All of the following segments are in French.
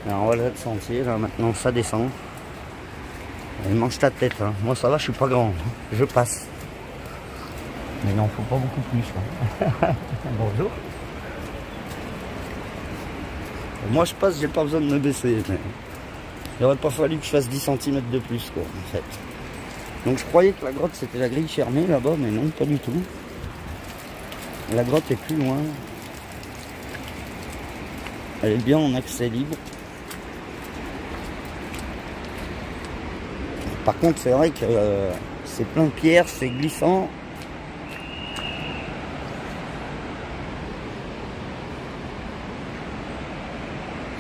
Alors voilà le sentier, là maintenant ça descend. Et mange ta tête, hein. Moi ça va, je suis pas grand, je passe. Mais il en faut pas beaucoup plus. Hein. Bonjour. Moi je passe, j'ai pas besoin de me baisser. Mais il aurait pas fallu que je fasse 10 cm de plus quoi en fait. Donc je croyais que la grotte c'était la grille fermée là-bas, mais non, pas du tout. La grotte est plus loin. Elle est bien en accès libre. Par contre c'est vrai que c'est plein de pierres, c'est glissant.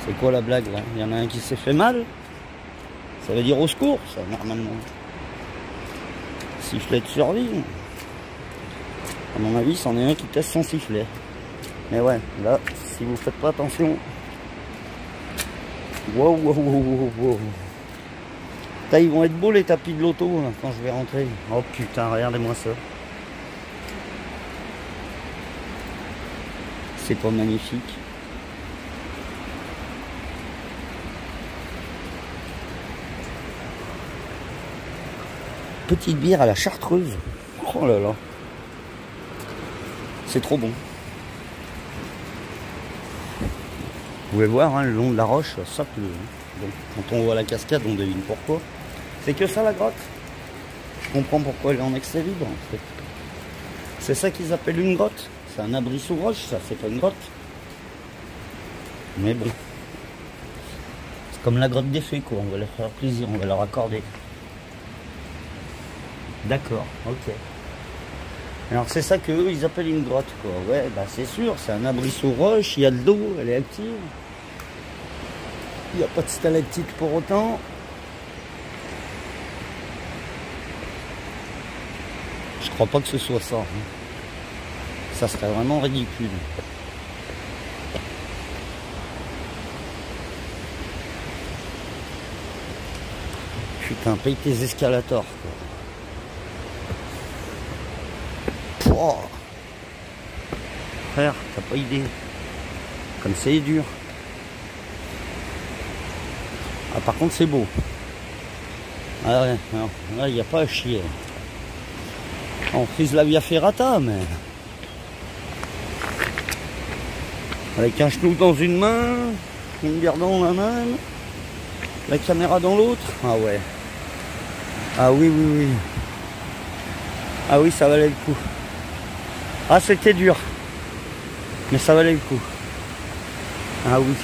C'est quoi la blague là? Il y en a un qui s'est fait mal? Ça veut dire au secours ça normalement. Sifflet de survie. À mon avis c'en est un qui teste son sifflet. Mais ouais, là, si vous faites pas attention. Wow, wow, wow, wow. Là, ils vont être beaux les tapis de l'auto quand je vais rentrer. Oh putain, regardez-moi ça. C'est pas magnifique. Petite bière à la chartreuse. Oh là là. C'est trop bon. Vous pouvez voir, hein, le long de la roche, ça pleut. Hein. Donc, quand on voit la cascade, on devine pourquoi. C'est que ça la grotte. Je comprends pourquoi elle est en accès libre. En fait. C'est ça qu'ils appellent une grotte. C'est un abri sous roche, ça, c'est pas une grotte. Mais bon. C'est comme la grotte des fées, quoi. On va leur faire plaisir, on va leur accorder. D'accord, ok. Alors c'est ça qu'eux ils appellent une grotte quoi. Ouais bah c'est sûr, c'est un abri sous roche, il y a de l'eau, elle est active. Il n'y a pas de stalactite pour autant. Je crois pas que ce soit ça. Hein. Ça serait vraiment ridicule. Putain, paye tes escalators quoi. Oh. Frère, t'as pas idée. Comme c'est dur. Ah par contre c'est beau. Ah ouais, non, là il n'y a pas à chier. On frise la via ferrata, mais avec un genou dans une main, une bière dans la main, la caméra dans l'autre. Ah ouais. Ah oui, oui, oui. Ah oui, ça valait le coup. Ah, c'était dur. Mais ça valait le coup. Ah oui.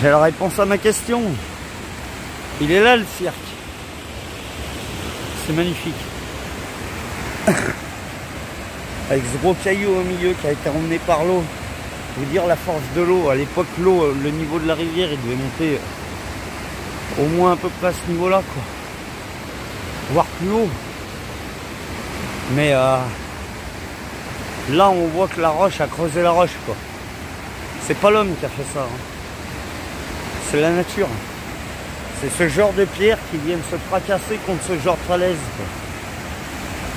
J'ai la réponse à ma question. Il est là le cirque. C'est magnifique. Avec ce gros caillou au milieu qui a été emmené par l'eau. Je veux dire la force de l'eau. À l'époque, l'eau, le niveau de la rivière, il devait monter au moins à peu près à ce niveau-là, quoi. Voire plus haut. Mais là, on voit que la roche a creusé la roche, quoi. C'est pas l'homme qui a fait ça. Hein. C'est la nature. C'est ce genre de pierres qui viennent se fracasser contre ce genre de falaise, quoi.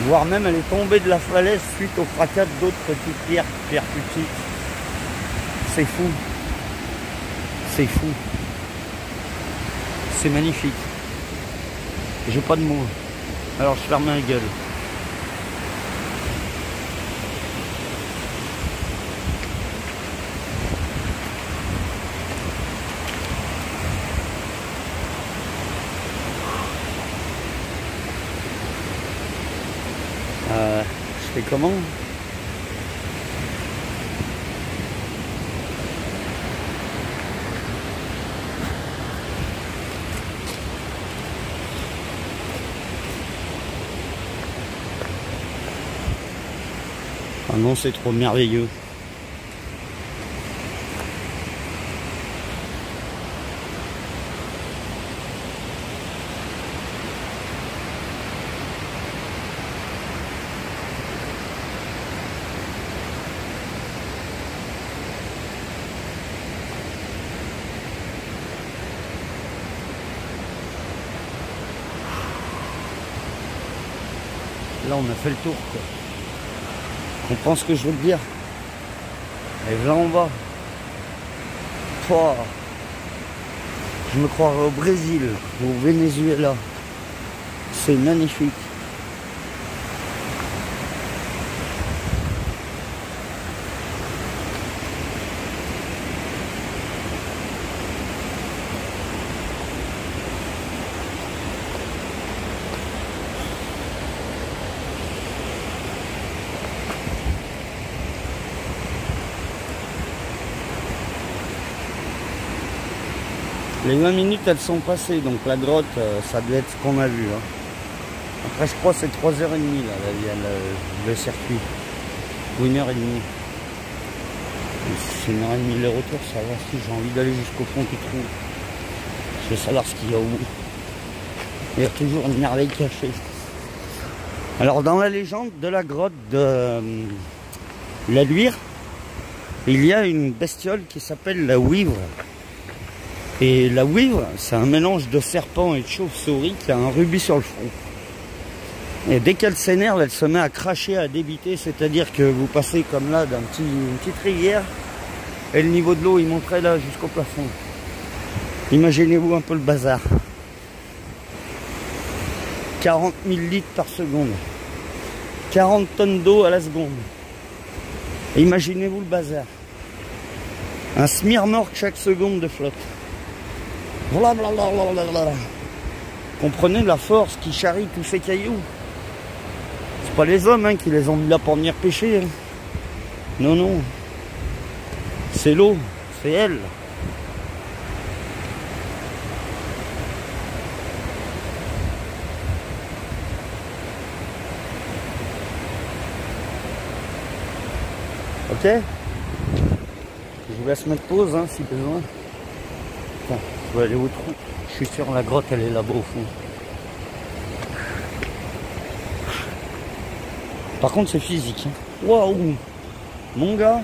Voire même, elle est tombée de la falaise suite au fracas d'autres petites pierres percutiques. C'est fou. C'est fou. C'est magnifique. J'ai pas de mots. Alors, je ferme ma gueule. Je fais comment? Ah non, c'est trop merveilleux. Là, on a fait le tour, quoi. On comprend ce que je veux te dire. Et là, en bas. Pouah. Je me croirais au Brésil, au Venezuela. C'est magnifique. Les 20 minutes, elles sont passées, donc la grotte, ça doit être ce qu'on a vu. Hein. Après, je crois que c'est 3h30 là, le circuit. Ou 1h30. C'est 1h30 le retour, ça va. Si j'ai envie d'aller jusqu'au fond du trou, je veux savoir ce qu'il y a au bout. Il y a toujours une merveille cachée. Alors, dans la légende de la grotte de la Luire, il y a une bestiole qui s'appelle la Ouivre. Et la Ouivre, c'est un mélange de serpent et de chauve-souris qui a un rubis sur le front. Et dès qu'elle s'énerve, elle se met à cracher, à débiter, c'est-à-dire que vous passez comme là une petite rivière et le niveau de l'eau il monterait là jusqu'au plafond. Imaginez-vous un peu le bazar. 40 000 litres par seconde. 40 tonnes d'eau à la seconde. Et imaginez-vous le bazar. Un smirmorque chaque seconde de flotte. Blablabla. Comprenez la force qui charrie tous ces cailloux. C'est pas les hommes qui les ont mis là pour venir pêcher. Hein. Non, non. C'est l'eau, c'est elle. Ok. Je vous laisse mettre pause si besoin. Bon, je vais aller au trou. Je suis sûr la grotte elle est là-bas au fond. Par contre c'est physique. Waouh, mon gars.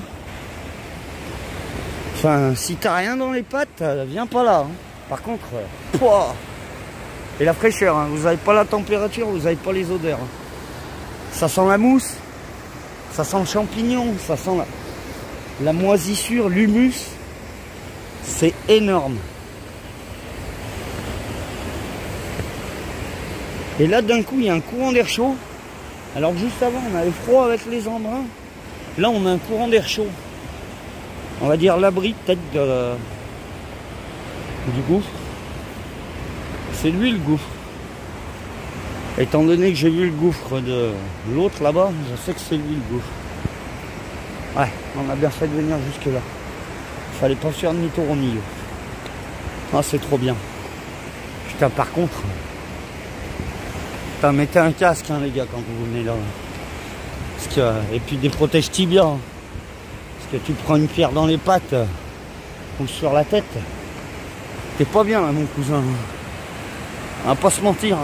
Enfin, si t'as rien dans les pattes, viens pas là. Hein. Par contre, pouah. Et la fraîcheur, hein. Vous n'avez pas la température, vous n'avez pas les odeurs. Hein. Ça sent la mousse, ça sent le champignon, ça sent la moisissure, l'humus. C'est énorme. Et là d'un coup il y a un courant d'air chaud. Alors que juste avant on avait froid avec les embruns. Là on a un courant d'air chaud. On va dire l'abri peut-être du gouffre. C'est lui le gouffre. Étant donné que j'ai vu le gouffre de l'autre là-bas, je sais que c'est lui le gouffre. Ouais, on a bien fait de venir jusque là. Fallait pas faire demi-tour au milieu. Ah c'est trop bien. Putain par contre. Putain, mettez un casque les gars quand vous venez là. Parce que, et puis des protèges tibias. Hein. Parce que tu prends une pierre dans les pattes ou sur la tête. T'es pas bien là mon cousin. On va pas se mentir.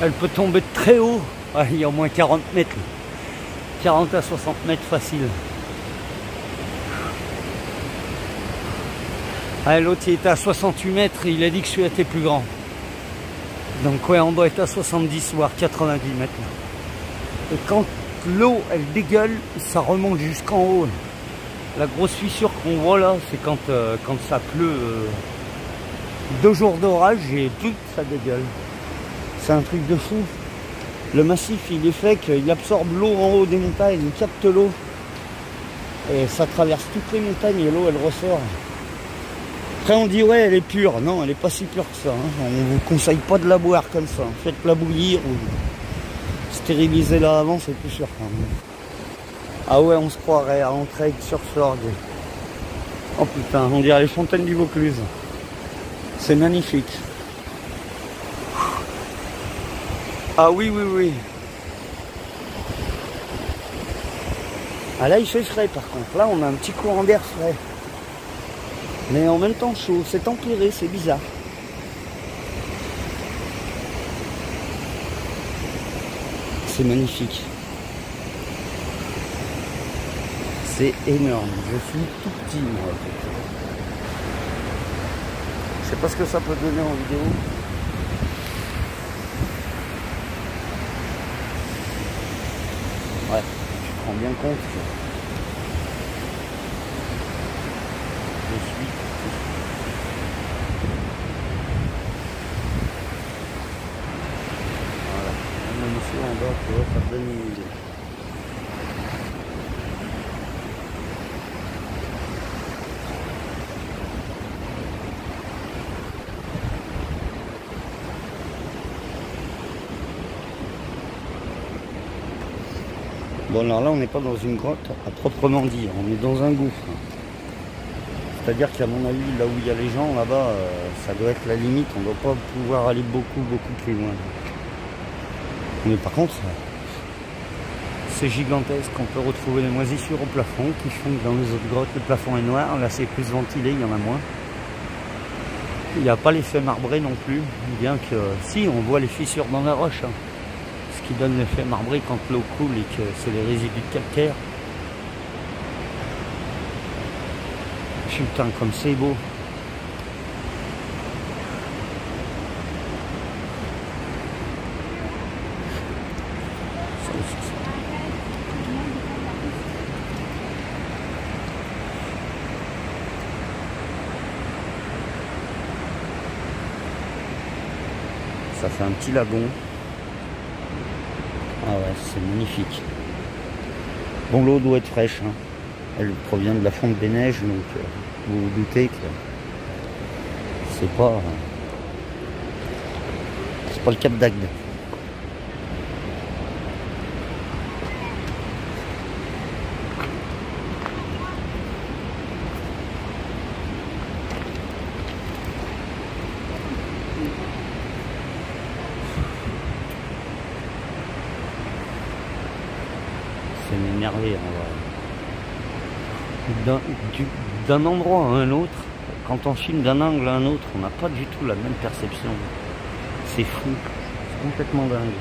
Elle peut tomber de très haut. Ouais, il y a au moins 40 mètres. 40 à 60 mètres facile. Ah, l'autre il était à 68 mètres et il a dit que celui-là était plus grand. Donc ouais, on doit être à 70 voire 90 mètres. Et quand l'eau elle dégueule, ça remonte jusqu'en haut. La grosse fissure qu'on voit là, c'est quand ça pleut 2 jours d'orage et tout ça dégueule. C'est un truc de fou. Le massif il est fait qu'il absorbe l'eau en haut des montagnes, il capte l'eau. Et ça traverse toutes les montagnes et l'eau elle ressort. Après on dit ouais elle est pure, non elle est pas si pure que ça, hein. On ne vous conseille pas de la boire comme ça, faites-la bouillir ou stérilisez-la avant, c'est plus sûr quand même. Ah ouais on se croirait à Entraigues sur Sorgue. Oh putain, on dirait les fontaines du Vaucluse. C'est magnifique. Ah oui oui oui. Ah là il fait frais par contre, là on a un petit courant d'air frais. Mais en même temps chaud, c'est empiré, c'est bizarre. C'est magnifique. C'est énorme, je suis tout petit moi. Je sais pas ce que ça peut donner en vidéo. Ouais, je prends bien compte que je suis donne une idée. Bon, alors là, on n'est pas dans une grotte à proprement dire, on est dans un gouffre. C'est-à-dire qu'à mon avis, là où il y a les gens, là-bas, ça doit être la limite, on ne doit pas pouvoir aller beaucoup plus loin. Mais par contre, c'est gigantesque, on peut retrouver les moisissures au plafond qui font que dans les autres grottes, le plafond est noir, là c'est plus ventilé, il y en a moins. Il n'y a pas l'effet marbré non plus, bien que si, on voit les fissures dans la roche. Hein. Ce qui donne l'effet marbré quand l'eau coule et que c'est les résidus de calcaire. Putain, comme c'est beau. Ça fait un petit lagon. Ah ouais, c'est magnifique. Bon, l'eau doit être fraîche. Hein. Elle provient de la fonte des neiges, donc vous vous doutez que c'est pas le Cap d'Agde. C'est m'énerver d'un endroit à un autre. Quand on filme d'un angle à un autre, on n'a pas du tout la même perception. C'est fou, c'est complètement dingue.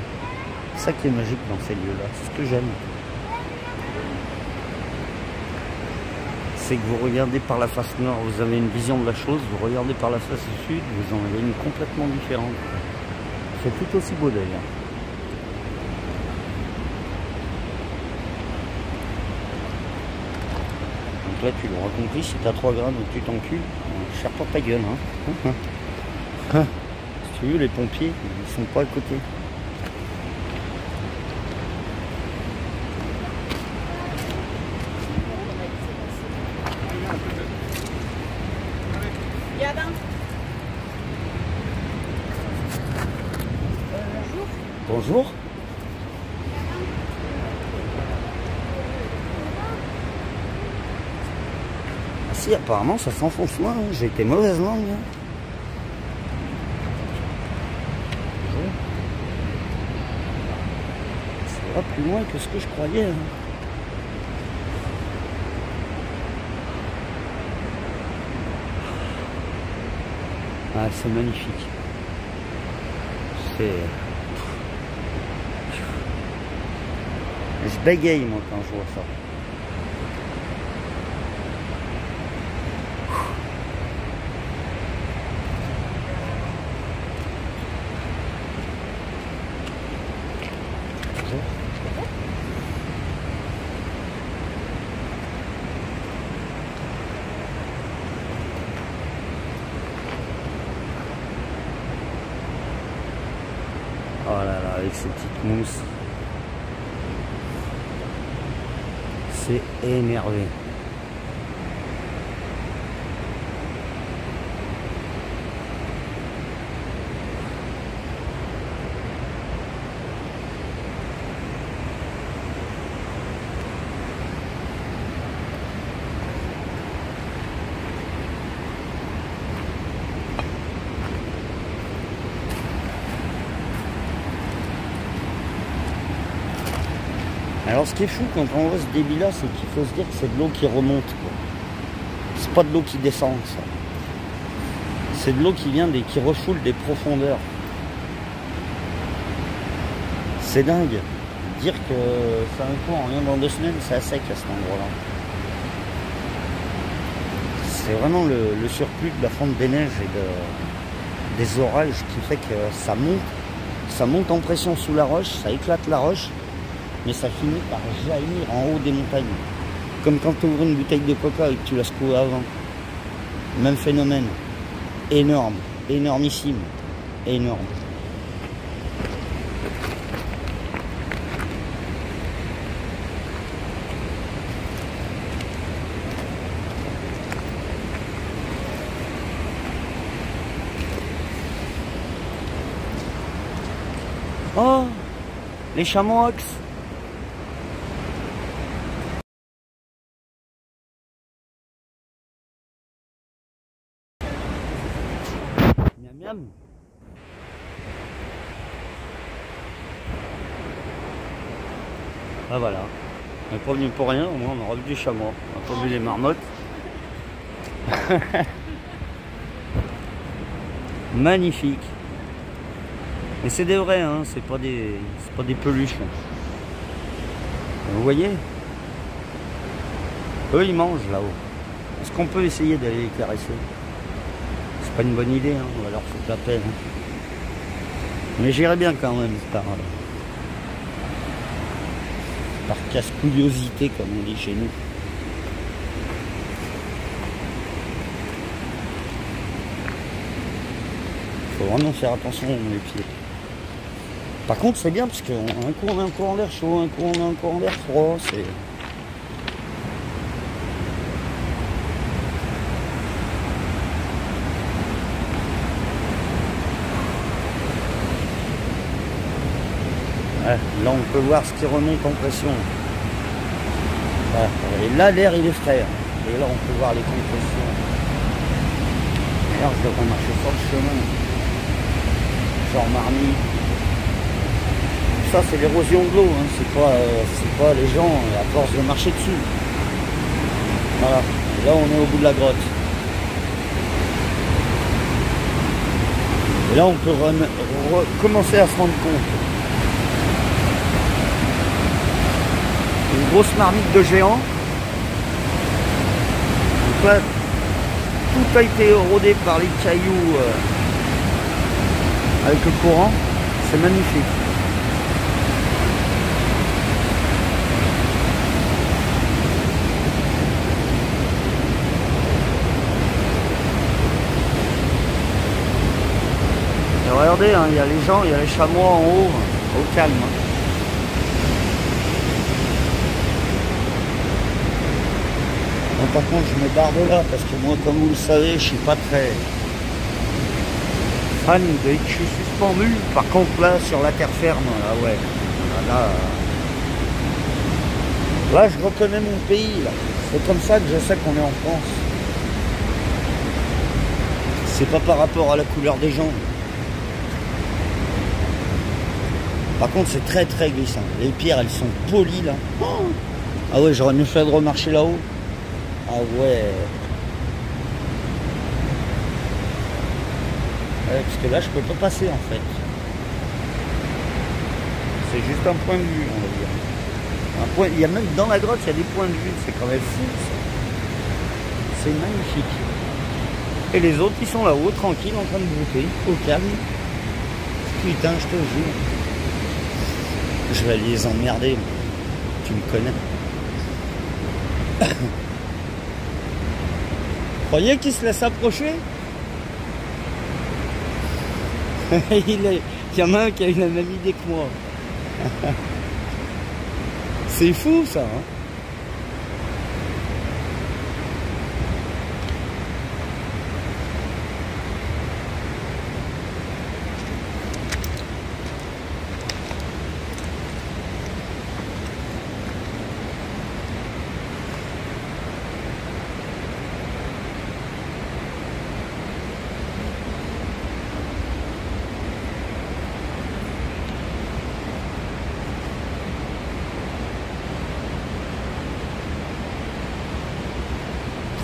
C'est ça qui est magique dans ces lieux-là, c'est ce que j'aime. C'est que vous regardez par la face nord, vous avez une vision de la chose, vous regardez par la face sud, vous en avez une complètement différente. C'est tout aussi beau d'ailleurs. Là, tu l'auras compris, si t'as 3 grammes ou que tu t'encules, cherche pas ta gueule. Hein. Si tu veux, les pompiers, ils sont pas à côté. Bonjour. Si, apparemment ça s'enfonce loin, hein. J'ai été mauvaise langue. Hein. Ça va plus loin que ce que je croyais. Hein. Ah, c'est magnifique. Je bégaye moi quand je vois ça. Oh là là, avec ces petites mousses. C'est énervé. Alors ce qui est fou quand on voit ce débit là, c'est qu'il faut se dire que c'est de l'eau qui remonte. C'est pas de l'eau qui descend, ça. C'est de l'eau qui vient qui refoule des profondeurs. C'est dingue. Dire que ça un coup en rien dans 2 semaines, c'est à sec à cet endroit-là. C'est vraiment le surplus de la fonte des neiges et des orages qui fait que ça monte en pression sous la roche, ça éclate la roche. Mais ça finit par jaillir en haut des montagnes. Comme quand tu ouvres une bouteille de coca et que tu la secoues avant. Même phénomène. Énorme. Énormissime. Énorme. Oh, les chamois. Miam miam. Ah voilà. On n'est pas venu pour rien, au moins on a revu du chamois. On n'a pas vu les marmottes. Magnifique. Mais c'est des vrais, hein, c'est pas des peluches. Vous voyez? Eux ils mangent là-haut. Est-ce qu'on peut essayer d'aller les caresser? C'est pas une bonne idée, hein, ou alors c'est la peine. Hein. Mais j'irais bien quand même par casse-couillosité comme on dit chez nous. Faut vraiment faire attention les pieds. Par contre c'est bien parce qu'un coup on a encore en l'air chaud, un coup on a encore en l'air froid, c'est... Ouais, là on peut voir ce qui remonte en pression. Ouais, et là l'air il est frais. Et là on peut voir les compressions. D'ailleurs je devrais marcher sur le chemin. Genre marmite. Ça c'est l'érosion de l'eau, hein. C'est pas les gens à force de marcher dessus. Voilà. Et là on est au bout de la grotte. Et là on peut commencer à se rendre compte. Une grosse marmite de géant. Donc là, tout a été érodé par les cailloux avec le courant. C'est magnifique. Et regardez, hein, il y a les gens, il y a les chamois en haut, au calme. Hein. Par contre je me barre de là parce que moi comme vous le savez je suis pas très fan dès que je suis suspendu. Par contre là sur la terre ferme là ouais là je reconnais mon pays là. C'est comme ça que je sais qu'on est en France. C'est pas par rapport à la couleur des gens. Par contre c'est très très glissant. Les pierres elles sont polies là. Oh, ah ouais j'aurais mieux fait de remarcher là-haut. Ah ouais. Parce que là je peux pas passer en fait. C'est juste un point de vue on va dire. Il y a même dans la grotte il y a des points de vue. C'est quand même fou ça. C'est magnifique. Et les autres ils sont là-haut tranquilles en train de brouter. Au calme. Putain je te jure. Je vais les emmerder. Tu me connais. Croyez qu'il se laisse approcher? Il y en a un qui a eu la même idée que moi. C'est fou ça hein.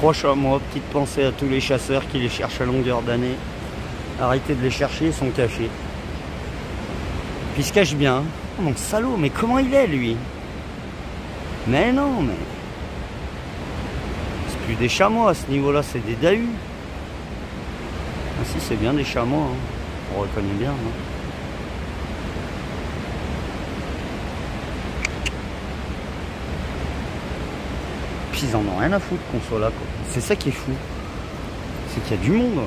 Trois chamois, petite pensée à tous les chasseurs qui les cherchent à longueur d'année. Arrêtez de les chercher, ils sont cachés. Puis ils se cachent bien. Oh mon salaud, mais comment il est lui? Mais non, mais... C'est plus des chamois à ce niveau-là, c'est des dahus. Ah si, c'est bien des chamois, hein. On reconnaît bien. Hein. Ils en ont rien à foutre qu'on soit là. C'est ça qui est fou. C'est qu'il y a du monde.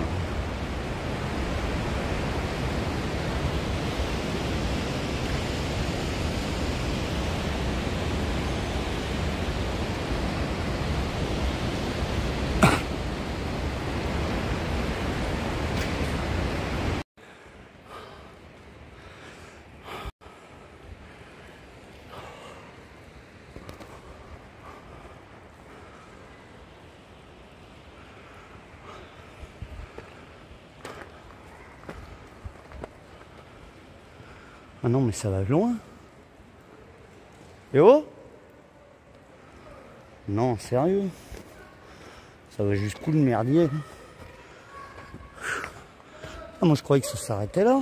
Ah non, mais ça va loin. Et oh? Non, sérieux? Ça va jusqu'où le merdier? Ah, moi je croyais que ça s'arrêtait là.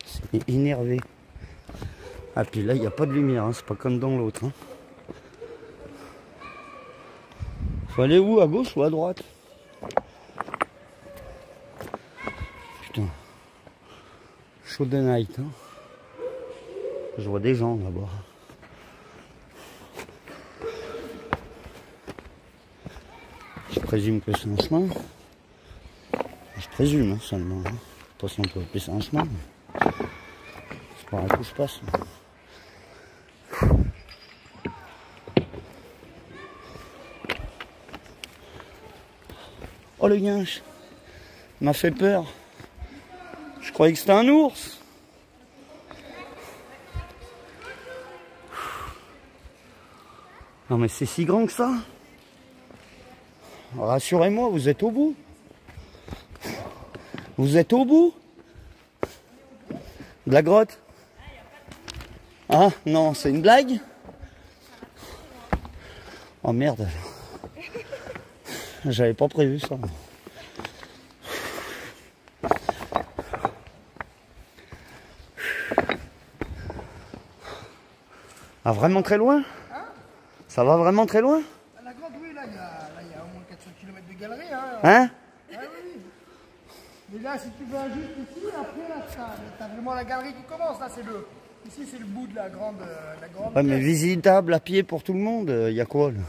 C'est énervé. Ah puis là il n'y a pas de lumière, hein. C'est pas comme dans l'autre. Hein. Faut aller où? À gauche ou à droite? Putain. Show the night. Hein. Je vois des gens là-bas. Je présume que c'est un chemin. Je présume hein, seulement. Hein. Pas si on peut appeler ça un chemin. C'est par là où je passe. Oh le guinche m'a fait peur. Je croyais que c'était un ours. Non mais c'est si grand que ça. Rassurez-moi, vous êtes au bout. Vous êtes au bout de la grotte. Ah non, c'est une blague. Oh merde. J'avais pas prévu ça. Ah vraiment très loin? Hein? Ça va vraiment très loin? La grotte, oui, là, il y a au moins 400 km de galerie. Hein? Hein? Ah, oui. Mais là, si tu vas juste ici, après, là, t'as vraiment la galerie qui commence. Là, ici, c'est le bout de la grande Ouais, mais visitable à pied pour tout le monde, il y a quoi là?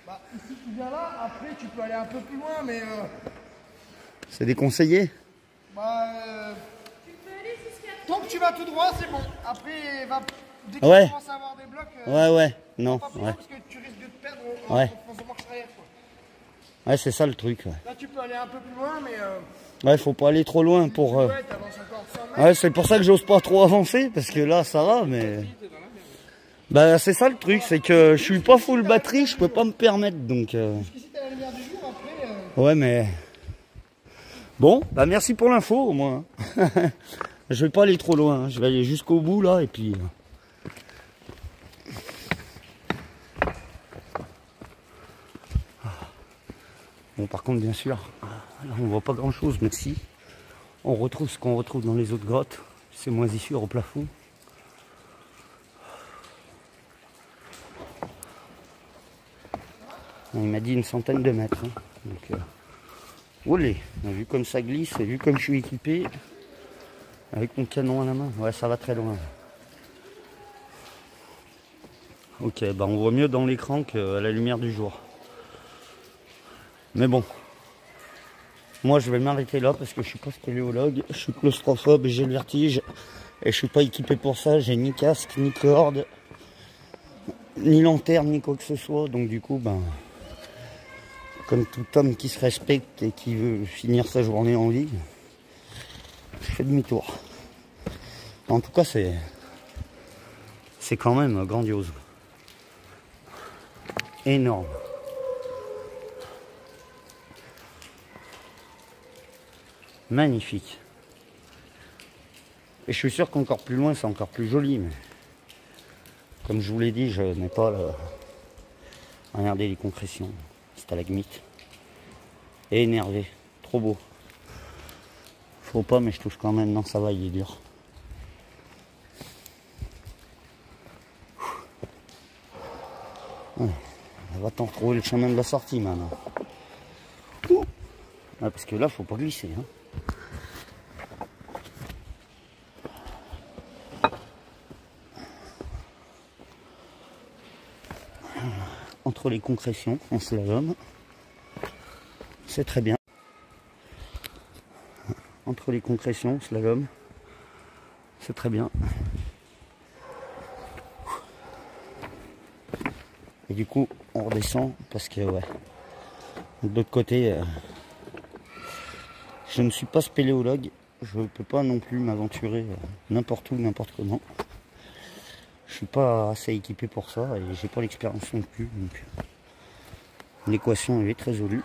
Bah, ici, tu viens là, après, tu peux aller un peu plus loin, mais... C'est déconseillé? Bah, tu peux aller jusqu'à... Tant que tu vas tout droit, c'est bon. Après, dès que ouais. tu commences à avoir des blocs... ouais, non. Pas plus ouais. Parce que tu risques de te perdre en marche arrière, quoi. Ouais, c'est ça le truc. Ouais. Là, tu peux aller un peu plus loin, mais... Ouais, faut pas aller trop loin pour... Ouais, t'avances encore 100 mètres. Ouais, c'est pour ça que j'ose pas trop avancer, parce que là, ça va, mais... Bah, c'est ça le truc, c'est que je suis pas full batterie, je peux pas me permettre, donc... Jusqu'ici, t'as la lumière du jour, après... Ouais, mais... Bon, bah merci pour l'info, au moins. Je vais pas aller trop loin, hein. Je vais aller jusqu'au bout, là, et puis... Bon, par contre, bien sûr, là, on voit pas grand-chose, mais si on retrouve ce qu'on retrouve dans les autres grottes, ces moisissures au plafond. Il m'a dit une centaine de mètres. Hein. Donc, olé, vu comme ça glisse et vu comme je suis équipé, avec mon canon à la main, ouais, ça va très loin. Ok, bah on voit mieux dans l'écran qu'à la lumière du jour. Mais bon, moi je vais m'arrêter là parce que je suis pas spéléologue, je suis claustrophobe, j'ai le vertige et je suis pas équipé pour ça, j'ai ni casque, ni corde, ni lanterne, ni quoi que ce soit, donc du coup, ben, comme tout homme qui se respecte et qui veut finir sa journée en vie, je fais demi-tour. En tout cas, c'est quand même grandiose. Énorme. Magnifique. Et je suis sûr qu'encore plus loin, c'est encore plus joli, mais comme je vous l'ai dit, je n'ai pas le... Regardez les concrétions, stalagmites. Et énervé, trop beau. Faut pas, mais je touche quand même. Non, ça va, il est dur. Ouais. On va t'en trouver le chemin de la sortie maintenant. Ouais, parce que là, faut pas glisser. Hein. Entre les concrétions, en slalom. C'est très bien. Entre les concrétions, slalom. C'est très bien. Et du coup, on redescend parce que, ouais, de l'autre côté, je ne suis pas spéléologue. Je ne peux pas non plus m'aventurer n'importe où, n'importe comment. Je suis pas assez équipé pour ça et j'ai pas l'expérience non plus. Donc, L'équation est vite résolue.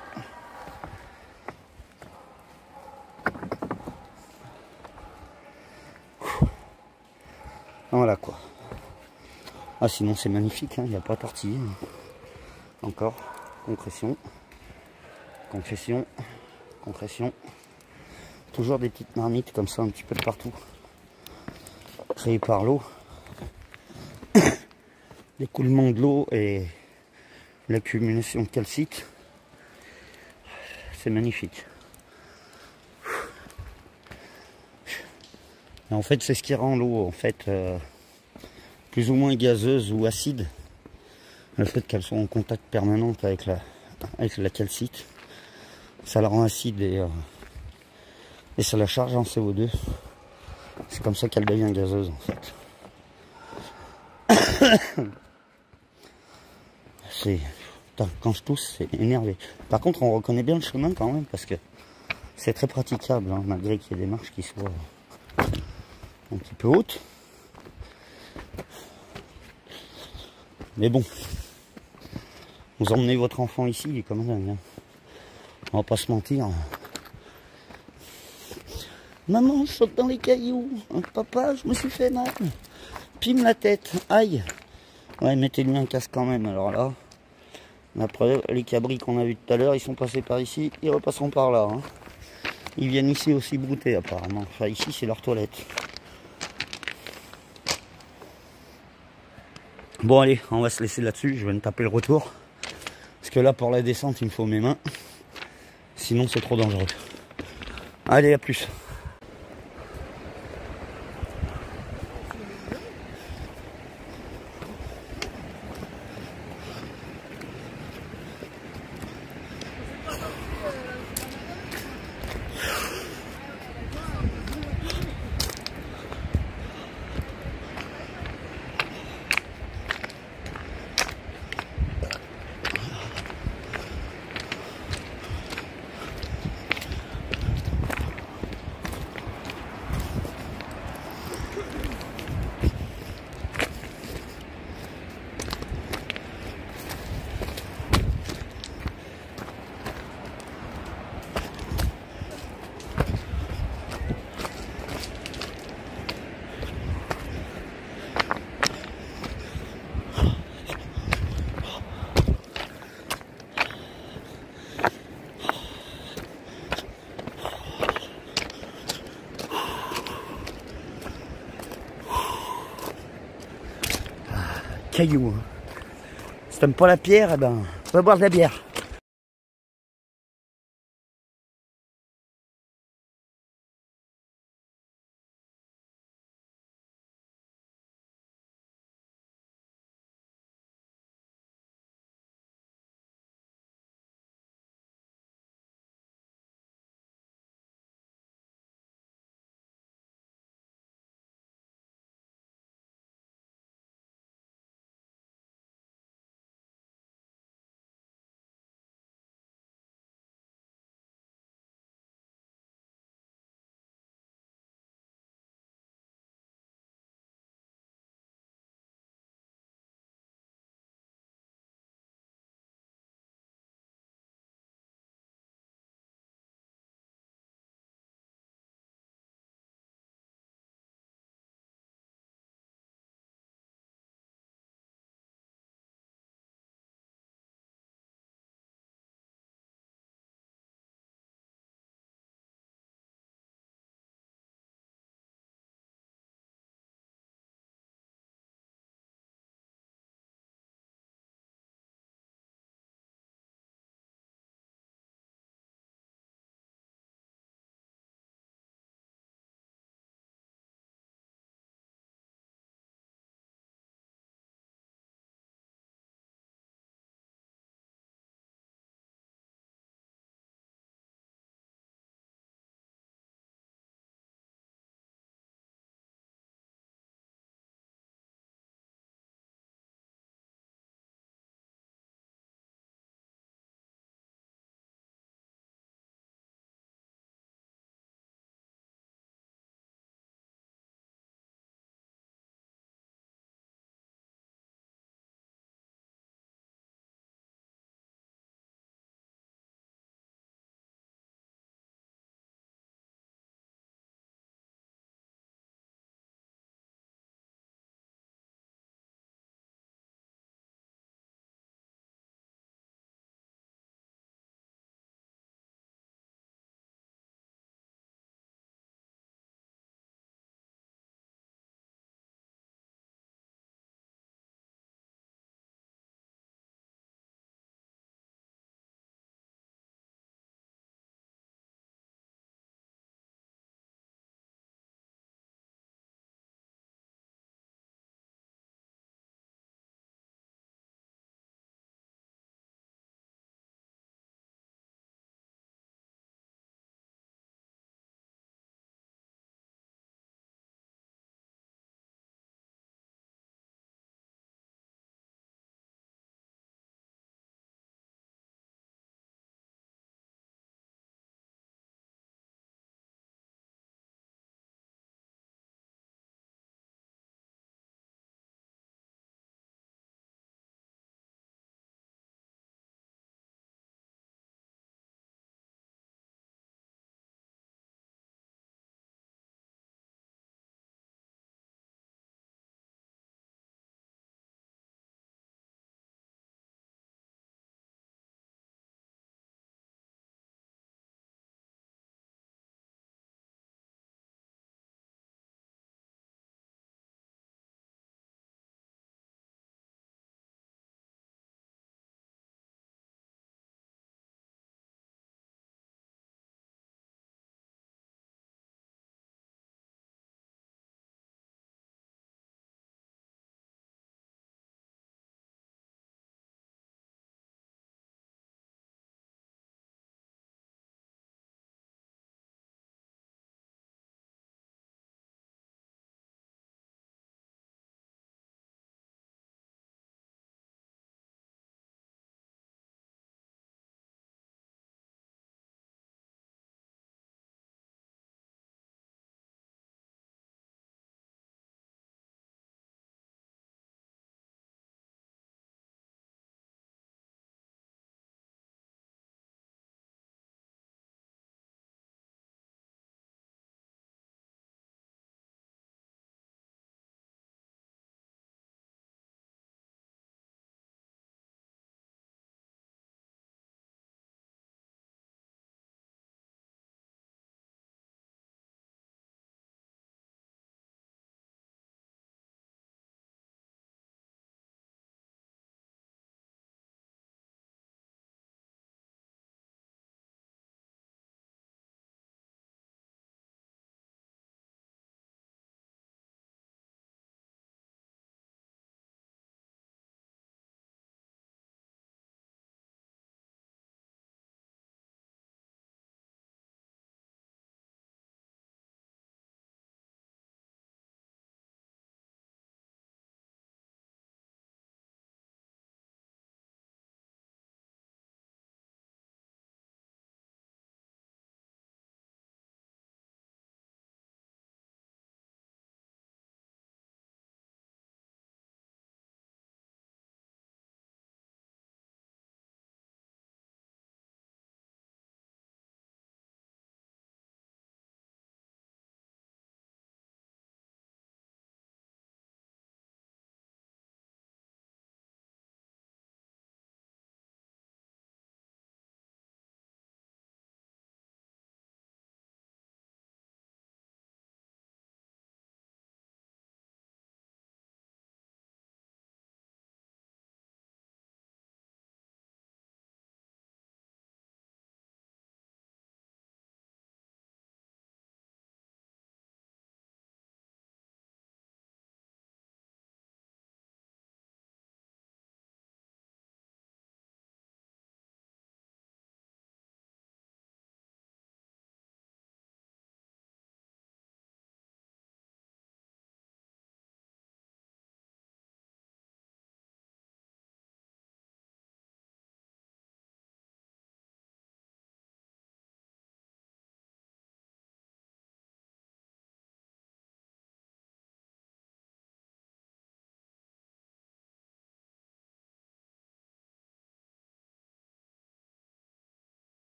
Voilà quoi. Ah sinon c'est magnifique, hein, il n'y a pas à tortiller. Encore, compression, compression, compression. Toujours des petites marmites comme ça un petit peu de partout. Créées par l'eau. L'écoulement de l'eau et l'accumulation de calcite. C'est magnifique. Et en fait c'est ce qui rend l'eau en fait plus ou moins gazeuse ou acide. Le fait qu'elle soit en contact permanent avec la calcite, ça la rend acide et ça la charge en CO2. C'est comme ça qu'elle devient gazeuse en fait. Quand je tousse, c'est énervé. Par contre, on reconnaît bien le chemin quand même parce que c'est très praticable, hein, malgré qu'il y ait des marches qui soient un petit peu hautes. Mais bon, vous emmenez votre enfant ici, il est comme dingue. Hein. On va pas se mentir. Maman, je saute dans les cailloux. Papa, je me suis fait mal. Pime la tête. Aïe. Ouais, mettez-lui un casque quand même. Alors là, après, les cabris qu'on a vus tout à l'heure, ils sont passés par ici. Ils repasseront par là. Hein. Ils viennent ici aussi brouter apparemment. Enfin, ici, c'est leur toilette. Bon, allez, on va se laisser là-dessus. Je vais me taper le retour. Parce que là, pour la descente, il me faut mes mains. Sinon, c'est trop dangereux. Allez, à plus. Caillou. Si t'aimes pas la pierre, eh ben, va boire de la bière.